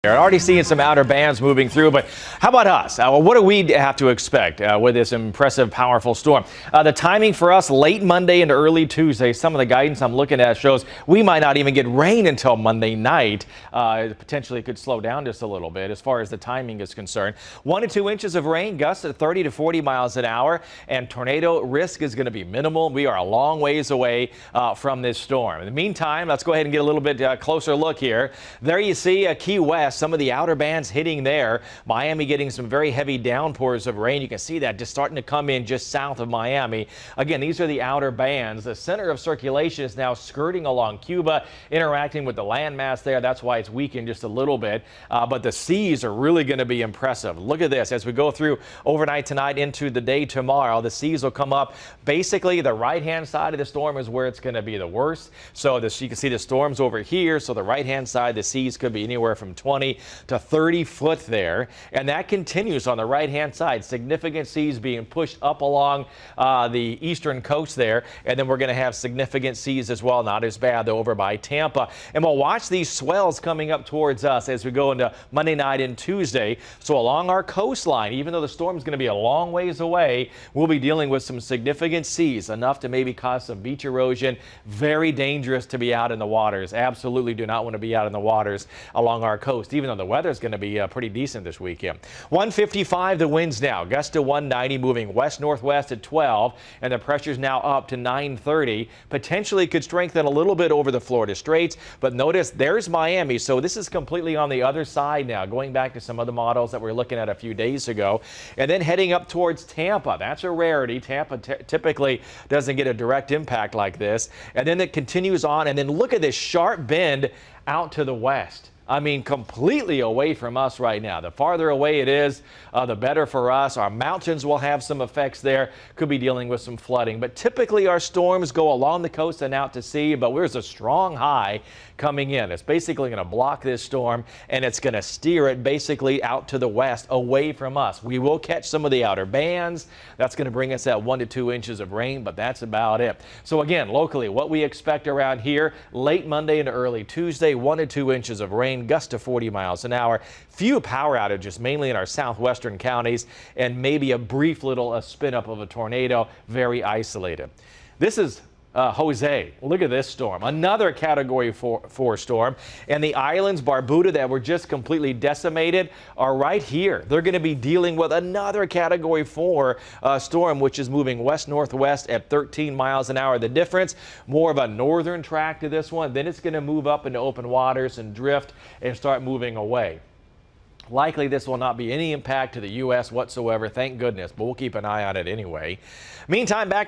Already seeing some outer bands moving through, but how about us? What do we have to expect with this impressive, powerful storm? The timing for us, late Monday into early Tuesday. Some of the guidance I'm looking at shows we might not even get rain until Monday night. Potentially could slow down just a little bit as far as the timing is concerned. 1 to 2 inches of rain, gusts at 30 to 40 miles an hour, and tornado risk is going to be minimal. We are a long ways away from this storm. In the meantime, let's go ahead and get a little bit closer look here. There you see Key West. Some of the outer bands hitting there. Miami getting some very heavy downpours of rain. You can see that just starting to come in just south of Miami. Again, these are the outer bands. The center of circulation is now skirting along Cuba, interacting with the landmass there. That's why it's weakened just a little bit. But the seas are really going to be impressive. Look at this. As we go through overnight tonight into the day tomorrow, the seas will come up. Basically, the right-hand side of the storm is where it's going to be the worst. So you can see the storm's over here. So the right-hand side, the seas could be anywhere from 20 to 30 foot there, and that continues on the right hand side. Significant seas being pushed up along the eastern coast there, and then we're going to have significant seas as well, not as bad though, over by Tampa. And we'll watch these swells coming up towards us as we go into Monday night and Tuesday. So along our coastline, even though the storm's going to be a long ways away, we'll be dealing with some significant seas, enough to maybe cause some beach erosion. Very dangerous to be out in the waters. Absolutely do not want to be out in the waters along our coast, even though the weather is going to be pretty decent this weekend. 155 the winds now, gust to 190, moving west-northwest at 12, and the pressure's now up to 930. Potentially could strengthen a little bit over the Florida Straits, but notice there's Miami, so this is completely on the other side now, going back to some of the models that we were looking at a few days ago. And then heading up towards Tampa. That's a rarity. Tampa typically doesn't get a direct impact like this. And then it continues on, and then look at this sharp bend out to the west. I mean, completely away from us right now. The farther away it is, the better for us. Our mountains will have some effects there. Could be dealing with some flooding. But typically our storms go along the coast and out to sea. But there's a strong high coming in. It's basically going to block this storm, and it's going to steer it basically out to the west, away from us. We will catch some of the outer bands. That's going to bring us at 1 to 2 inches of rain, but that's about it. So again, locally, what we expect around here, late Monday into early Tuesday, 1 to 2 inches of rain. Gust to 40 miles an hour. Few power outages, mainly in our southwestern counties, and maybe a brief little spin up of a tornado, very isolated. This is Jose. Look at this storm. Another Category 4 storm. And the islands, Barbuda, that were just completely decimated, are right here. They're going to be dealing with another Category 4 storm, which is moving west-northwest at 13 miles an hour. The difference, more of a northern track to this one. Then it's going to move up into open waters and drift and start moving away. Likely this will not be any impact to the U.S. whatsoever, thank goodness, but we'll keep an eye on it anyway. Meantime, back to